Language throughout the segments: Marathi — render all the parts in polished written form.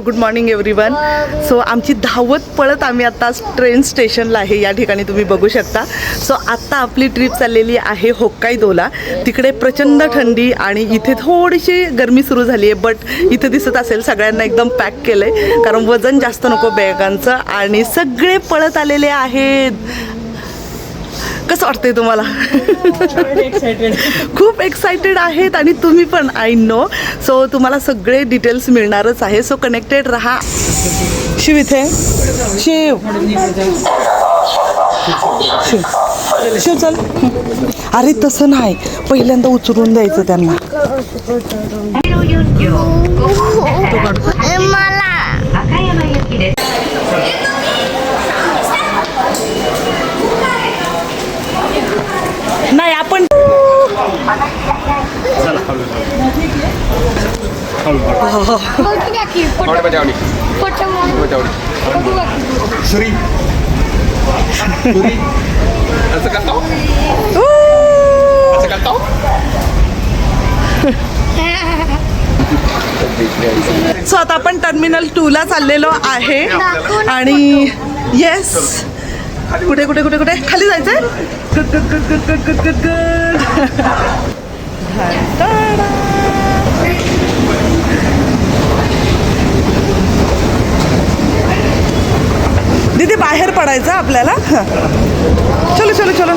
Good morning everyone. सो आमची धावत पळत आम्ही आता ट्रेन स्टेशनला आहे. या ठिकाणी तुम्ही बघू शकता. सो आत्ता आपली ट्रिप चाललेली आहे होक्काइदोला. तिकडे प्रचंड थंडी आणि इथे थोडीशी गरमी सुरू झाली आहे. बट इथे दिसत असेल सगळ्यांना एकदम पॅक केलं आहे, कारण वजन जास्त नको बॅगांचं. आणि सगळे पळत आलेले आहेत. कसं वाटतंय तुम्हाला? खूप एक्सायटेड आहेत आणि तुम्ही पण, आय नो. सो तुम्हाला सगळे डिटेल्स मिळणारच आहे. सो कनेक्टेड रहा. शिव इथे, शिव शिव शिव चल. अरे तसं नाही, पहिल्यांदा उचलून द्यायचं त्यांना. नाही आपण सो आता आपण टर्मिनल 2 ला चाललेलो आहे. आणि येस, कुठे कुठे कुठे कुठे खाली जायचंय. Good good good good good good good good. दीदी बाहेर पडायचं आपल्याला. चलो चलो चलो.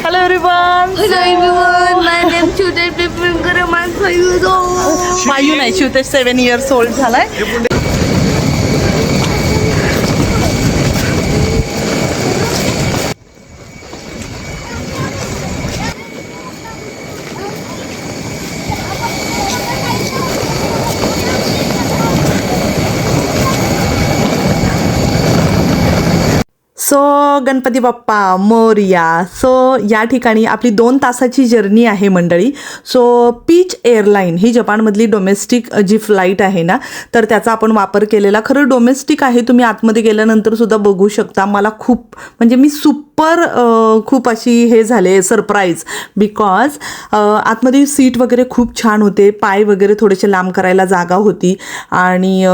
Hello everyone. Hello everyone. My name is Chutesh Pipingar. I'm 5 years old. 5 नाही, शिवतेश 7 years old झालाय. सो गणपती बाप्पा मोरया. सो या ठिकाणी आपली 2 तासाची जर्नी आहे मंडळी. सो पीच एअरलाईन ही जपानमधली डोमेस्टिक जी फ्लाईट आहे ना, तर त्याचा आपण वापर केलेला. खरं डोमेस्टिक आहे, तुम्ही आतमध्ये गेल्यानंतर सुद्धा बघू शकता. मला खूप म्हणजे मी खूप अशी हे झाले सरप्राईज, बिकॉज आतमध्ये सीट वगैरे खूप छान होते. पाय वगैरे थोडेसे लांब करायला जागा होती. आणि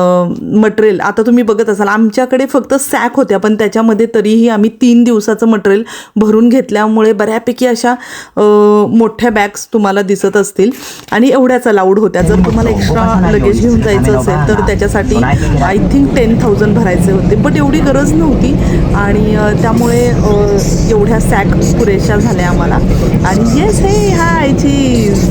मटेरियल आता तुम्ही बघत असाल, आमच्याकडे फक्त सॅक होत्या, पण त्याच्यामध्ये तरीही आम्ही 3 दिवसाचं मटेरियल भरून घेतल्यामुळे बऱ्यापैकी अशा मोठ्या बॅग्स तुम्हाला दिसत असतील. आणि एवढ्याच अलाउड होत्या. जर तुम्हाला एक्स्ट्रा लगेज घेऊन जायचं असेल तर त्याच्यासाठी आय थिंक 10,000 भरायचे होते. बट एवढी गरज नव्हती आणि त्यामुळे एवढ्या सॅक पुरेशा झाल्या आम्हाला. आणि येस, हे हाय चीज.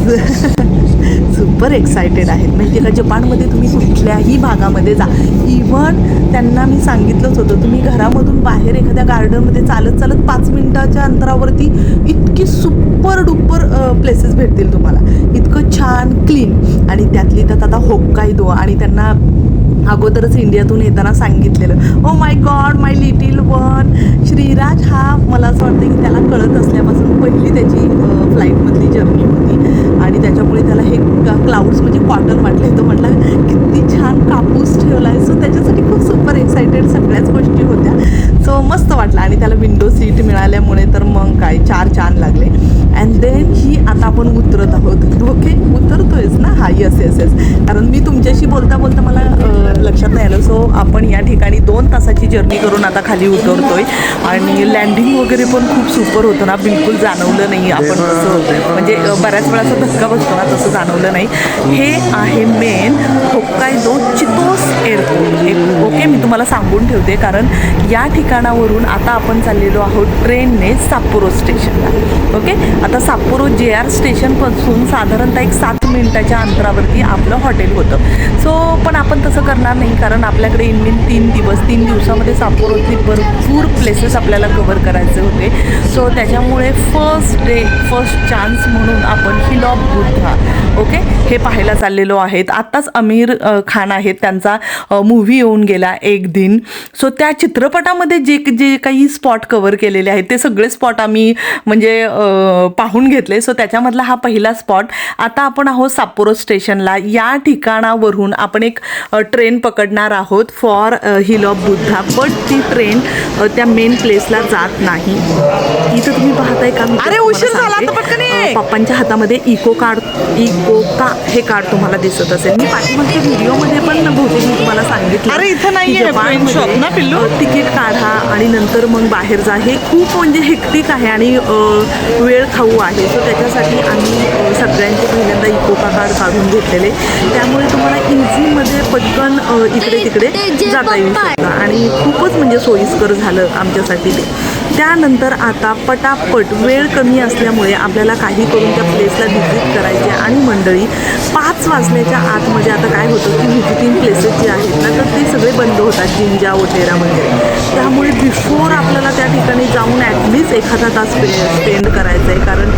सुपर एक्सायटेड आहेत. माहिती आहे का, जपानमध्ये तुम्ही कुठल्याही भागामध्ये जा, इव्हन त्यांना मी सांगितलंच होतं, तुम्ही घरामधून बाहेर एखाद्या गार्डनमध्ये चालत चालत 5 मिनिटाच्या अंतरावरती इतकी सुपर डुपर प्लेसेस भेटतील तुम्हाला. इतकं छान क्लीन. आणि त्यातली त्यात आता होक्काइदो. आणि त्यांना अगोदरच इंडियातून येताना सांगितलेलं, ओ my God my little one. Shriraj हा मला असं वाटतं की त्याला कळत असल्यापासून पहिली त्याची फ्लाईटमधली जर्नी होती. आणि त्याच्यामुळे त्याला हे क्लाउड्स म्हणजे कॉटन वाटले. तो म्हटला किती छान कापूस ठेवला आहे. सो त्याच्यासाठी खूप सुपर एक्सायटेड सगळ्याच गोष्टी होत्या. सो मस्त वाटलं. आणि त्याला विंडो सीट मिळाल्यामुळे तर मग काय 4 छान लागले. अँड देन ही आता आपण उतरत आहोत. ओके, उतरतोयच ना. हा, येस येस येस. कारण मी तुमच्याशी बोलता बोलता मला लक्षात नाही आलं. सो आपण या ठिकाणी 2 तासाची जर्नी करून आता खाली उतरतोय. आणि लँडिंग वगैरे पण खूप सुपर होतं ना, बिलकुल जाणवलं नाही आपण कसं, म्हणजे बऱ्याच वेळा असं धक्का बसतो ना, तसं जाणवलं नाही. हे आहे मेन होक्काइदो चितोस एअरपोर्ट. ओके, मी तुम्हाला सांगून ठेवते, कारण या ठिकाणावर ठिकाणावरून आता आपण चाललेलो आहोत ट्रेनने साप्पोरो स्टेशनला. ओके, आता साप्पोरो JR स्टेशनपासून साधारणतः एक 7 मिनिटाच्या अंतरावरती आपलं हॉटेल होतं. सो पण आपण तसं करणार नाही, कारण आपल्याकडे इनमिन 3 दिवसामध्ये साप्पोरोतली भरपूर प्लेसेस आपल्याला कव्हर करायचे होते. सो त्याच्यामुळे फर्स्ट चान्स म्हणून आपण हिल ऑफ बुद्धा ओके हे पाहायला चाललेलो आहेत. आत्ताच आमिर खान आहेत, त्यांचा मूव्ही येऊन गेला एक दिन. सो त्या चित्रपटामध्ये जे काही स्पॉट कव्हर केलेले आहेत ते सगळे स्पॉट आम्ही म्हणजे पाहून घेतले. सो त्याच्यामधला हा पहिला स्पॉट. आता आपण आहोत साप्पोरो स्टेशनला. या ठिकाणावरून आपण एक ट्रेन पकडणार आहोत for hill of Buddha. But ती ट्रेन त्या मेन प्लेसला जात नाही. इथं तुम्ही पाहताय का? अरे उशीर झाला, पप्पांच्या हातामध्ये इको का हे कार्ड तुम्हाला दिसत असेल. मी पाठीमागच्या व्हिडिओमध्ये पण बहुतेक मी तुम्हाला सांगितलं, अरे इथं नाहीये ना पिल्लू, तिकीट काढा आणि नंतर मग बाहेर जा. हे खूप म्हणजे हेक्टिक आहे आणि वेळ खाऊ आहे. सो त्याच्यासाठी आम्ही सगळ्यांचे पहिल्यांदा इकोका कार्ड काढून घेतलेले, त्यामुळे तुम्हाला इझीमध्ये पटकन इकडे तिकडे जाता येऊ शकतं आणि खूपच म्हणजे सोयीस्कर झालं आमच्यासाठी ते. त्यानंतर आता पटापट वेळ कमी असल्यामुळे आपल्याला काही करून त्या प्लेसला व्हिजिट करायचे आणि मंडळी 5 वाजल्याच्या आतमध्ये आता काय होतं की व्हिजिटिंग प्लेसेस जे आहेत ना तर ते सगळे बंद होतात, जिंजा ओटेरा वगैरे. त्यामुळे बिफोर आपल्याला त्या ठिकाणी जाऊन ॲटलिस्ट एखादा तास स्पेंड करायचा आहे, कारण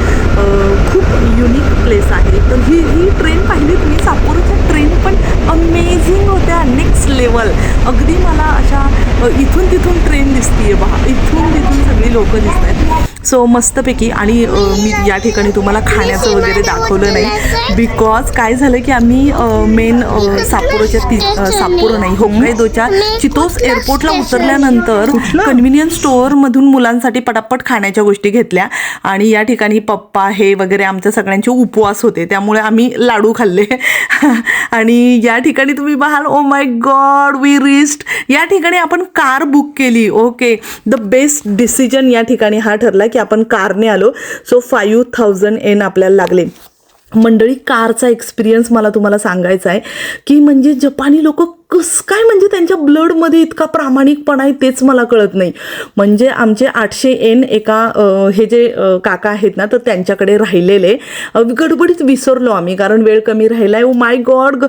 खूप युनिक प्लेस आहे. तर ही ट्रेन पाहिली तुम्ही, साप्पोरोच्या ट्रेन पण अमेझिंग होत्या, नेक्स्ट लेवल. अगदी मला अशा इथून तिथून ट्रेन दिसतीये बघा, इथून तिथून सगळी लोक दिसत आहेत. सो मस्तपैकी. आणि मी या ठिकाणी तुम्हाला खाण्याचं वगैरे दाखवलं नाही, बिकॉज काय झालं की आम्ही मेन साप्पोरो नाही होक्काइदोच्या चितोस एअरपोर्टला उतरल्यानंतर कन्व्हिनियन्स स्टोअरमधून मुलांसाठी पटापट खाण्याच्या गोष्टी घेतल्या. आणि या ठिकाणी पप्पा हे वगैरे आमच्या सगळ्यांचे उपवास होते, त्यामुळे आम्ही लाडू खाल्ले. आणि या ठिकाणी तुम्ही पाहाल, ओ माय गॉड वी रिस्ड. या ठिकाणी आपण कार बुक केली. ओके, द बेस्ट डिसिजन या ठिकाणी हा ठरला की आपण कारने आलो. सो 5000 N आपल्याला लागले. मंडळी, कारचा एक्सपिरियन्स मला तुम्हाला सांगायचा आहे की म्हणजे जपानी लोक कसं काय म्हणजे त्यांच्या ब्लडमध्ये इतका प्रामाणिकपणा आहे तेच मला कळत नाही. म्हणजे आमचे 800 N एका हे जे काका आहेत ना तर त्यांच्याकडे राहिलेले, गडबडीत विसरलो आम्ही कारण वेळ कमी राहिला आहे. ओ माय गॉड,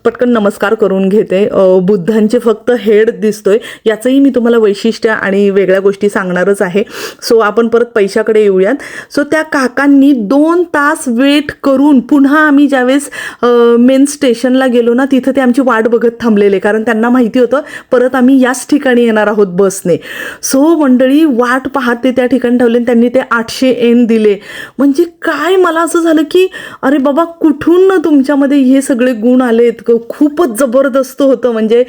पटकन नमस्कार करून घेते. बुद्धांचे फक्त हेड दिसतोय, याचंही मी तुम्हाला वैशिष्ट्य आणि वेगळ्या गोष्टी सांगणारच आहे. सो आपण परत पैशाकडे येऊयात. सो त्या काकांनी 2 तास वेट करून पुन्हा आम्ही ज्यावेळेस मेन स्टेशनला गेलो ना तिथं ते आमची वाट बघत थांबलेले, कारण त्यांना माहिती होतं परत आम्ही याच ठिकाणी येणार आहोत बसने. सो मंडळी वाट पाहत ते त्या ठिकाणी ठेवले, त्यांनी ते 800 N दिले. म्हणजे काय मला असं झालं की अरे बाबा कुठून तुमच्यामध्ये हे सगळे गुण आलेत, खूपच जबरदस्त होतं. म्हणजे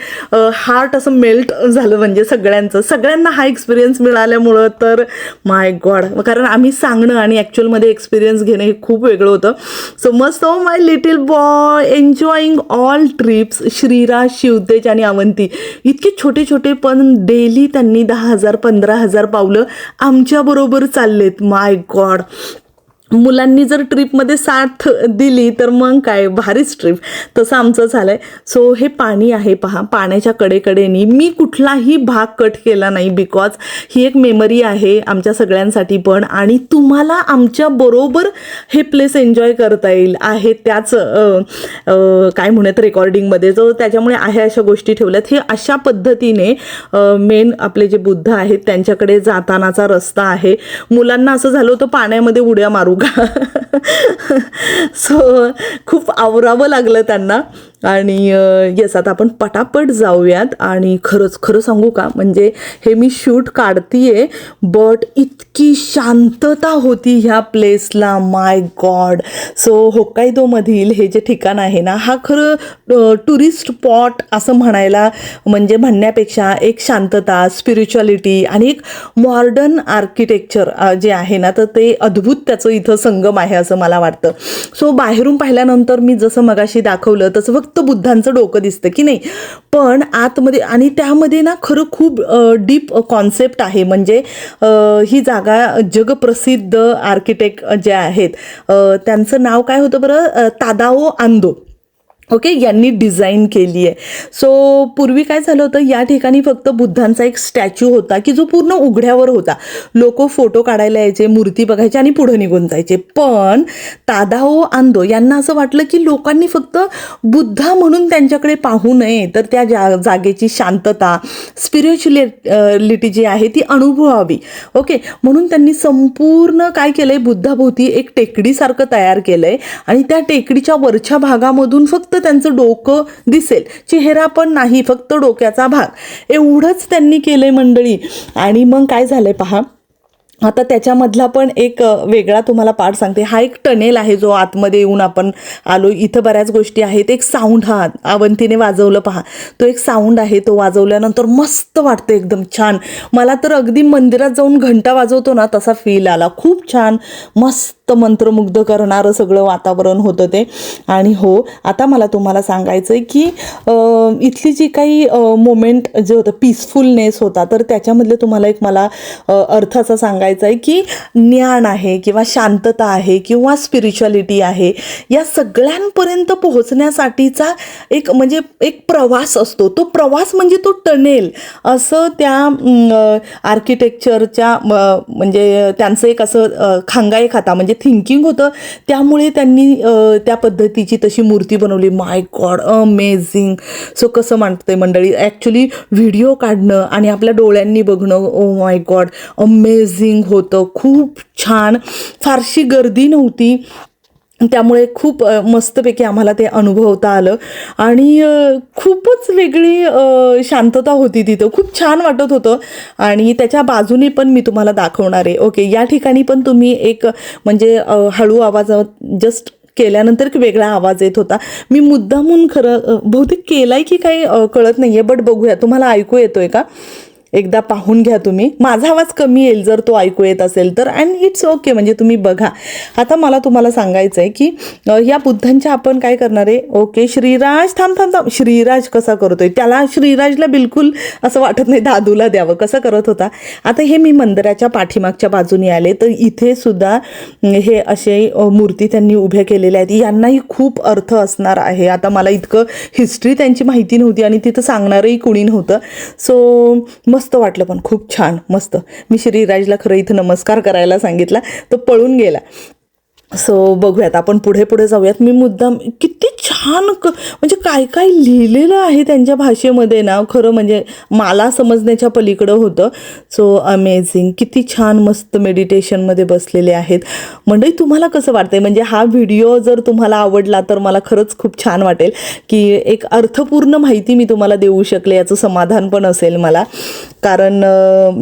हार्ट असं मेल्ट झालं म्हणजे सगळ्यांना हा एक्सपिरियन्स मिळाल्यामुळं. तर माय गॉड, कारण आम्ही सांगणं आणि ॲक्च्युअलमध्ये एक्सपिरियन्स घेणं हे खूप वेगळं होतं. सो मस्त. Oh my little boy enjoying all trips. Shriraj, Shivtej आणि अवंती इतके छोटे छोटे पण डेली त्यांनी 10,000 15,000 पावलं आमच्याबरोबर चाललेत. माय गॉड, मुलांनी जर ट्रिपमध्ये साथ दिली तर मग काय भारीच ट्रिप. तसं आमचं झालं आहे. सो हे पाणी आहे पहा, पाण्याच्या कडेकडेनी मी कुठलाही भाग कट केला नाही, बिकॉज ही एक मेमरी आहे आमच्या सगळ्यांसाठी पण, आणि तुम्हाला आमच्याबरोबर हे प्लेस एन्जॉय करता येईल आहे त्याच काय म्हणत रेकॉर्डिंगमध्ये. जो त्याच्यामुळे आहे अशा गोष्टी ठेवल्यात. हे अशा पद्धतीने मेन आपले जे बुद्ध आहेत त्यांच्याकडे जातानाचा रस्ता आहे. मुलांना असं झालं होतं पाण्यामध्ये उड्या मारू. सो खूप आवरावं लागलं त्यांना. आणि येस, आता आपण पटापट जाऊयात. आणि खरं सांगू का, म्हणजे हे मी शूट काढतीये बट इतकी शांतता होती ह्या प्लेसला. माय गॉड. सो होक्काइदोमधील हे जे ठिकाण आहे ना, हा खरं टुरिस्ट स्पॉट असं म्हणण्यापेक्षा एक शांतता, स्पिरिच्युअलिटी आणि एक मॉडर्न आर्किटेक्चर जे आहे ना तर ते अद्भुत त्याचं इथं संगम आहे असं मला वाटतं. सो बाहेरून पाहिल्यानंतर मी जसं मगाशी दाखवलं तसं फक्त बुद्धांचं डोकं दिसतं की नाही, पण आतमध्ये आणि त्यामध्ये ना खरं खूप डीप कॉन्सेप्ट आहे. म्हणजे ही जागा जगप्रसिद्ध आर्किटेक्ट जे आहेत त्यांचं नाव काय होतं बरं, तादाओ आंदो. ओके, यांनी डिझाईन केली आहे. सो पूर्वी काय झालं होतं, या ठिकाणी फक्त बुद्धांचा एक स्टॅच्यू होता की जो पूर्ण उघड्यावर होता. लोक फोटो काढायला यायचे, मूर्ती बघायचे आणि पुढे निघून जायचे. पण तादाओ आंदो यांना असं वाटलं की लोकांनी फक्त बुद्धा म्हणून त्यांच्याकडे पाहू नये, तर त्या जागेची शांतता, स्पिरिच्युअलिटी जी आहे ती अनुभवावी. ओके, म्हणून त्यांनी संपूर्ण काय केलंय, बुद्धाभोवती एक टेकडीसारखं तयार केलंय आणि त्या टेकडीच्या वरच्या भागामधून फक्त त्यांचं डोकं दिसेल, चेहरा पण नाही, फक्त डोक्याचा भाग, एवढंच त्यांनी केलंय मंडळी. आणि मग काय झालंय पहा, आता त्याच्यामधला पण एक वेगळा तुम्हाला पार्ट सांगते. हा एक टनेल आहे जो आतमध्ये येऊन आपण आलो. इथं बऱ्याच गोष्टी आहेत. एक साऊंड, हा अवंतीने वाजवलं पहा, तो एक साऊंड आहे, तो वाजवल्यानंतर मस्त वाटतं, एकदम छान. मला तर अगदी मंदिरात जाऊन घंटा वाजवतो ना तसा फील आला. खूप छान, मस्त मंत्रमुग्ध करणारं सगळं वातावरण होतं ते. आणि हो, आता मला तुम्हाला सांगायचं आहे की इथली जी काही मोमेंट जे होतं, पीसफुलनेस होता, तर त्याच्यामधले तुम्हाला एक मला अर्थ असा सांगायचा आहे की ज्ञान आहे किंवा शांतता आहे किंवा स्पिरिच्युअलिटी आहे, या सगळ्यांपर्यंत पोहोचण्यासाठीचा एक म्हणजे एक प्रवास असतो. तो प्रवास म्हणजे तो टनेल, असं त्या आर्किटेक्चरच्या म्हणजे त्यांचं एक असं खांगाई खाता म्हणजे थिंकिंग होतं. त्यामुळे त्यांनी त्या पद्धतीची तशी मूर्ती बनवली. माय गॉड, अमेझिंग. सो कसं म्हणते मंडळी, ॲक्च्युली व्हिडिओ काढणं आणि आपल्या डोळ्यांनी बघणं, ओ माय गॉड, अमेझिंग होतं. खूप छान, फारशी गर्दी नव्हती, त्यामुळे खूप मस्तपैकी आम्हाला ते अनुभवता आलं आणि खूपच वेगळी शांतता होती तिथं. खूप छान वाटत होतं. आणि त्याच्या बाजूने पण मी तुम्हाला दाखवणार आहे. ओके, या ठिकाणी पण तुम्ही एक म्हणजे हळू आवाज जस्ट केल्यानंतर एक वेगळा आवाज येत होता. मी मुद्दामून खरं बहुतेक केलाय की काही कळत नाही आहे, बट बघूया. तुम्हाला ऐकू येतोय का? एकदा पाहून घ्या तुम्ही. माझा आवाज कमी येईल जर तो ऐकू येत असेल तर, अँड इट्स ओके, म्हणजे तुम्ही बघा. आता मला तुम्हाला सांगायचं आहे की या बुद्धांच्या आपण काय करणार आहे. ओके, श्रीराज, थांब. श्रीराज कसा करतोय, त्याला श्रीराजला बिलकुल असं वाटत नाही दादूला द्यावं, कसं करत होता. आता हे मी मंदिराच्या पाठीमागच्या बाजूने आले, तर इथे सुद्धा हे असे मूर्ती त्यांनी उभ्या केलेल्या आहेत. यांनाही खूप अर्थ असणार आहे. आता मला इतकं हिस्ट्री त्यांची माहिती नव्हती आणि तिथं सांगणारही कुणी नव्हतं. सो मस्त वाटलं, पण खूप छान, मस्त. मी श्रीराजला खरं इथं नमस्कार करायला सांगितला, तो पळून गेला. सो बघूयात, आपण पुढे जाऊयात. मी मुद्दाम किती छान म्हणजे काय काय लिहिलेलं आहे त्यांच्या भाषेमध्ये ना, खरं म्हणजे मला समजण्याच्या पलीकडं होतं. सो अमेझिंग, किती छान, मस्त मेडिटेशनमध्ये बसलेले आहेत. मंडळी, तुम्हाला कसं वाटतंय, म्हणजे हा व्हिडिओ जर तुम्हाला आवडला तर मला खरंच खूप छान वाटेल की एक अर्थपूर्ण माहिती मी तुम्हाला देऊ शकले, याचं समाधान पण असेल मला. कारण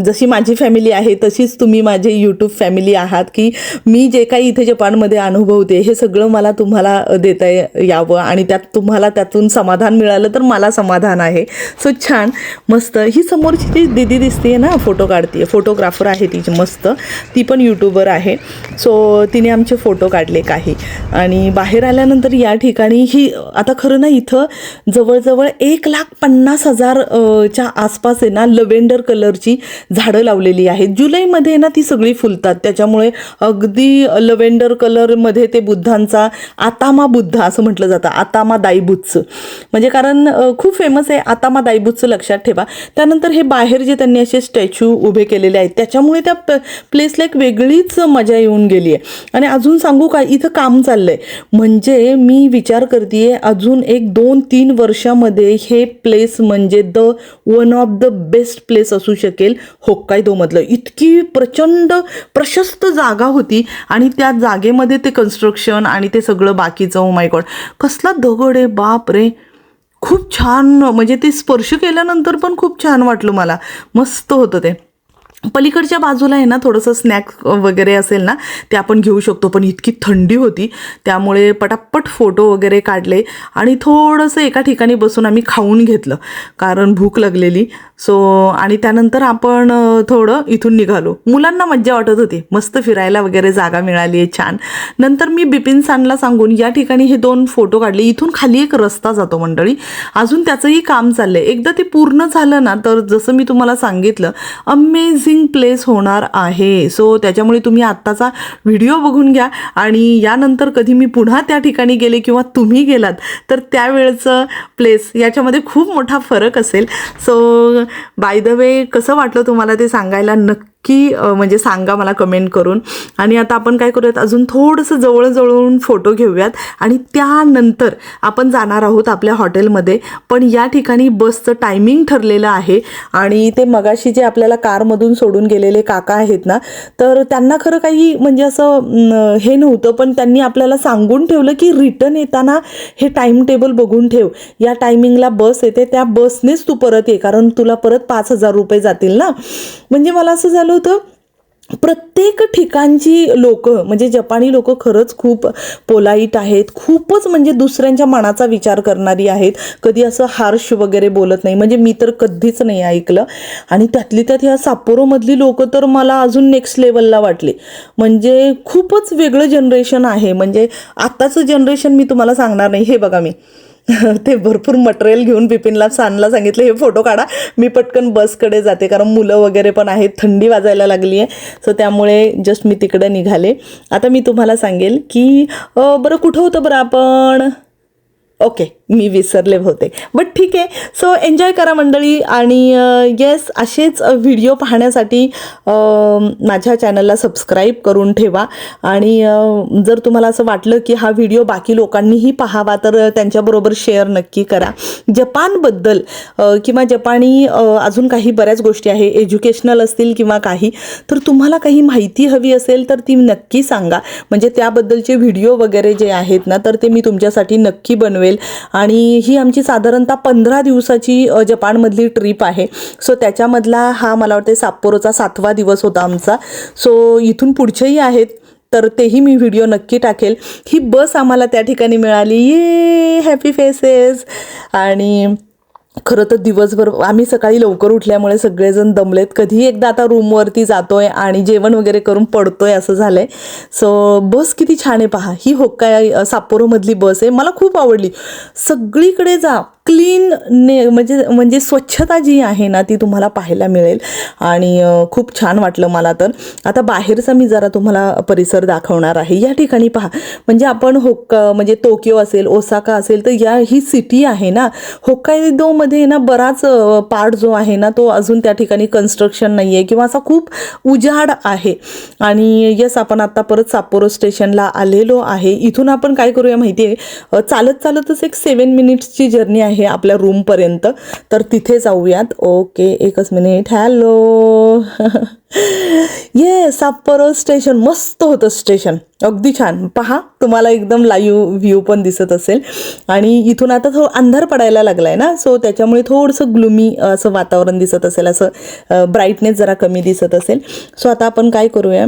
जशी माझी फॅमिली आहे तशीच तुम्ही माझे यूट्यूब फॅमिली आहात, की मी जे काही इथे जपानमध्ये अनुभवते हे सगळं मला तुम्हाला देता यावं आणि तुम्हाला त्यातून समाधान मिळालं तर मला समाधान आहे. सो छान, मस्त. ही समोरची जी दीदी दिसते ना, फोटो काढते, फोटोग्राफर आहे तिची, मस्त. ती पण यूट्यूबर आहे. सो तिने आमचे फोटो काढले काही. आणि बाहेर आल्यानंतर या ठिकाणी ही आता खरं ना, इथं जवळजवळ 1,50,000 च्या आसपास आहे ना लव्हेंडर कलरची झाडं लावलेली आहेत. जुलैमध्ये ना ती सगळी फुलतात, त्याच्यामुळे अगदी लव्हेंडर कलरमध्ये ते बुद्धांचा आतामा बुद्ध असं म्हटलं जातं. आतामा दाईबुत्सु म्हणजे कारण खूप फेमस आहे आतामा दाईबुत्सु, लक्षात ठेवा. त्यानंतर हे बाहेर जे त्यांनी असे स्टॅच्यू उभे केलेले आहेत, त्याच्यामुळे त्या प्लेसला एक वेगळीच मजा येऊन गेली आहे. आणि अजून सांगू का, इथं काम चाललंय. म्हणजे मी विचार करते अजून 1-2-3 वर्षामध्ये हे प्लेस म्हणजे one of the best place असू शकेल होक्कायदोमधलं. इतकी प्रचंड प्रशस्त जागा होती आणि त्या जागेमध्ये ते कन्स्ट्रक्शन आणि ते सगळं बाकीचं. ओ माय गॉड, कसला दगड आहे, बाप रे, खूप छान. म्हणजे ते स्पर्श केल्यानंतर पण खूप छान वाटलं मला, मस्त होतं ते. पलीकडच्या बाजूला आहे ना थोडंसं स्नॅक वगैरे असेल ना ते आपण घेऊ शकतो, पण इतकी थंडी होती त्यामुळे पटापट फोटो वगैरे काढले आणि थोडंसं एका ठिकाणी बसून आम्ही खाऊन घेतलं कारण भूक लागलेली. सो आणि त्यानंतर आपण थोडं इथून निघालो. मुलांना मज्जा वाटत होती, मस्त फिरायला वगैरे जागा मिळाली आहे छान. नंतर मी बिपिन सानला सांगून या ठिकाणी हे 2 फोटो काढले. इथून खाली एक रस्ता जातो मंडळी, अजून त्याचंही काम चाललंय. एकदा ते पूर्ण झालं ना तर जसं मी तुम्हाला सांगितलं, अमेझिंग अमेझिंग प्लेस होणार आहे. सो त्याच्यामुळे तुम्ही आत्ताचा व्हिडिओ बघून घ्या आणि यानंतर कधी मी पुन्हा त्या ठिकाणी गेले किंवा तुम्ही गेलात तर त्यावेळचं प्लेस याच्यामध्ये खूप मोठा फरक असेल. सो बाय द वे कसं वाटलं तुम्हाला ते सांगायला नक्की म्हणजे सांगा मला कमेंट करून. आणि आता आपण काय करूयात, अजून थोडंसं जवळजवळून फोटो घेऊयात आणि त्यानंतर आपण जाणार आहोत आपल्या हॉटेलमध्ये. पण या ठिकाणी बसचं टायमिंग ठरलेलं आहे आणि ते मगाशी जे आपल्याला कारमधून सोडून गेलेले काका आहेत ना, तर त्यांना खरं काही म्हणजे असं हे नव्हतं, पण त्यांनी आपल्याला सांगून ठेवलं की रिटर्न येताना हे टाईम टेबल बघून ठेव, या टायमिंगला बस येते, त्या बसनेच तू परत ये, कारण तुला परत 5,000 रुपये जातील ना. म्हणजे मला असं झालं होतं, प्रत्येक ठिकाणची लोक म्हणजे जपानी लोक खरंच खूप पोलाईट आहेत, खूपच म्हणजे दुसऱ्यांच्या मनाचा विचार करणारी आहेत, कधी असं हार्श वगैरे बोलत नाही. म्हणजे मी तर कधीच नाही ऐकलं. आणि त्यातली त्यात ह्या साप्पोरोमधली लोक तर मला अजून नेक्स्ट लेवलला वाटले. म्हणजे खूपच वेगळं जनरेशन आहे. म्हणजे आत्ताचं जनरेशन मी तुम्हाला सांगणार नाही. हे बघा, मी ते भरपूर मटेरियल घेऊन बिपिनला सानला सांगितलं हे फोटो काढा, मी पटकन बसकडे जाते, कारण मुलं वगैरे पण आहेत, थंडी वाजायला लागली आहे. सो त्यामुळे जस्ट मी तिकडे निघाले. आता मी तुम्हाला सांगेल की बरं कुठं होतं बरं आपण, ओके मी विसरले होते, बट ठीक आहे. सो एन्जॉय करा मंडळी. आणि येस, असेच व्हिडिओ पाहण्यासाठी माझ्या चॅनलला सबस्क्राईब करून ठेवा. आणि जर तुम्हाला असं वाटलं की हा व्हिडिओ बाकी लोकांनीही पाहावा तर त्यांच्याबरोबर शेअर नक्की करा. जपानबद्दल किंवा जपानी अजून काही बऱ्याच गोष्टी आहे, एज्युकेशनल असतील किंवा काही, तर तुम्हाला काही माहिती हवी असेल तर ती नक्की सांगा. म्हणजे त्याबद्दलचे व्हिडिओ वगैरे जे आहेत ना, तर ते मी तुमच्यासाठी नक्की बनवेल. आणि ही आमची साधारणतः 15 दिवसाची जपानमधली ट्रिप आहे. सो त्याच्यामधला हा मला वाटते साप्पोरोचा 7वा दिवस होता आमचा. सो इथून पुढचेही आहेत तर तेही मी व्हिडिओ नक्की टाकेल. ही बस आम्हाला त्या ठिकाणी मिळाली, ये हॅपी फेसेस. आणि खरं तर दिवसभर आम्ही सकाळी लवकर उठल्यामुळे सगळेजण दमलेत. कधी एकदा आता रूमवरती जातोय आणि जेवण वगैरे करून पडतोय असं झालंय. सो बस किती छान आहे पहा. ही होक्काई साप्पोरोमधली बस आहे, मला खूप आवडली. सगळीकडे जा क्लीन म्हणजे स्वच्छता जी आहे ना ती तुम्हाला पाहायला मिळेल आणि खूप छान वाटलं मला तर. आता बाहेरचा मी जरा तुम्हाला परिसर दाखवणार आहे. या ठिकाणी पहा, म्हणजे आपण म्हणजे टोकियो असेल, ओसाका असेल, तर ही सिटी आहे ना, होक्काइदोमध्ये ना बराच पार्ट जो आहे ना तो अजून त्या ठिकाणी कन्स्ट्रक्शन नाही आहे किंवा असा खूप उजाड आहे. आणि येस, आपण आता परत साप्पोरो स्टेशनला आलेलो आहे. इथून आपण काय करूया माहिती आहे, चालतच एक 7 मिनिट्सची जर्नी आहे आपल्या रूमपर्यंत, तर तिथे जाऊयात. ओके, एकच मिनिट. हॅलो ये साप्पोरो स्टेशन मस्त होतं स्टेशन, अगदी छान. पहा, तुम्हाला एकदम लाईव्ह व्ह्यू पण दिसत असेल. आणि इथून आता थोडं अंधार पडायला लागलाय ना, सो त्याच्यामुळे थोडंसं ग्लुमी असं वातावरण दिसत असेल, असं ब्राईटनेस जरा कमी दिसत असेल. सो आता आपण काय करूया,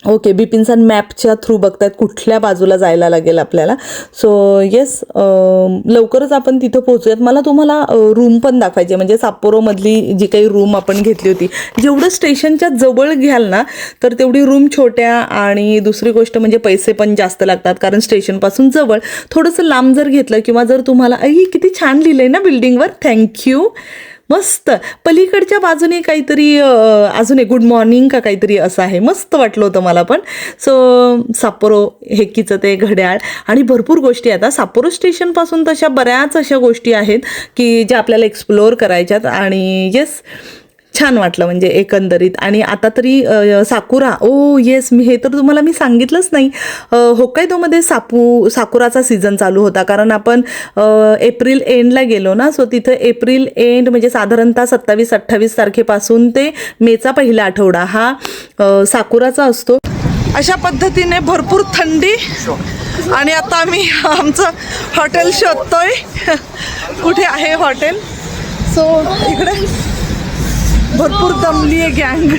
ओके, बिपिन सर मॅपच्या थ्रू बघतायत कुठल्या बाजूला जायला लागेल आपल्याला. सो येस, लवकरच आपण तिथं पोहोचूयात. मला तुम्हाला रूम पण दाखवायची, म्हणजे साप्पोरोमधली जी काही रूम आपण घेतली होती, जेवढं स्टेशनच्या जवळ घ्याल ना तर तेवढी रूम छोट्या. आणि दुसरी गोष्ट म्हणजे पैसे पण जास्त लागतात, कारण स्टेशनपासून जवळ. थोडंसं लांब जर घेतलं किंवा जर तुम्हाला किती छान लिहिलंय ना बिल्डिंगवर, थँक्यू, मस्त. पलीकडच्या बाजूने काहीतरी अजून एक गुड मॉर्निंग का काहीतरी असं आहे, मस्त वाटलं होतं मला पण. सो साप्पोरो हेकीचं ते घड्याळ आणि भरपूर गोष्टी. आता साप्पोरो स्टेशनपासून तशा बऱ्याच अशा गोष्टी आहेत की ज्या आपल्याला एक्सप्लोअर करायच्यात. आणि येस, छान वाटलं म्हणजे एकंदरीत. आणि आता तरी साकुरा, येस, हे तर तुम्हाला मी सांगितलंच नाही, होक्काइदोमध्ये साकुराचा सीझन चालू होता, कारण आपण एप्रिल एंडला गेलो ना. सो तिथं एप्रिल एंड म्हणजे साधारणतः 27-28 तारखेपासून ते मेचा पहिला आठवडा हा साकुराचा असतो. अशा पद्धतीने भरपूर थंडी. आणि आता आम्ही आमचं हॉटेल शोधतोय, कुठे आहे हॉटेल. सो इकडे भरपूर दमली आहे गँग.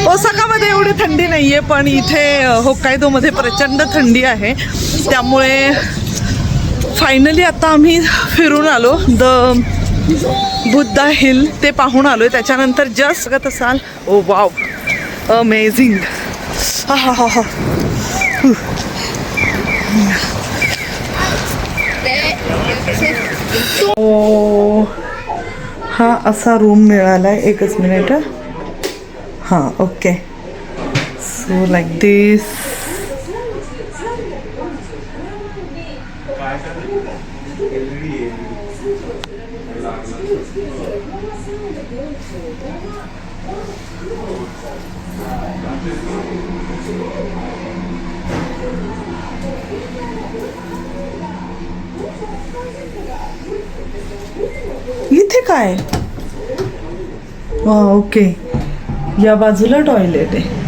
ओसाकामध्ये एवढी थंडी नाही आहे, पण इथे होक्काइदोमध्ये प्रचंड थंडी आहे. त्यामुळे फायनली आता आम्ही फिरून आलो. बुद्धा हिल ते पाहून आलो आहे. त्याच्यानंतर जस्ट बघत असाल, ओ वाव, अमेझिंग. हा. हा असा रूम मिळाला आहे. एकच मिनिट. हां ओके. सो लाईक दिस. इथे काय? वा ओके. या बाजूला टॉयलेट आहे.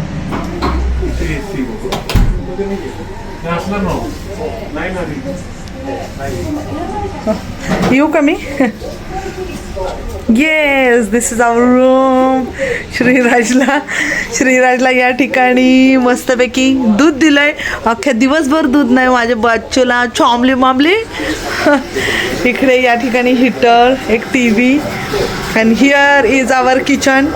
येऊ का मी? Yes, this is our room. श्रीराजला या ठिकाणी मस्तपैकी दूध दिलंय. अख्ख्या दिवसभर दूध नाही माझ्या बच्चूला. चॉमली मामली. इकडे या ठिकाणी हीटर, एक TV, and here is our kitchen.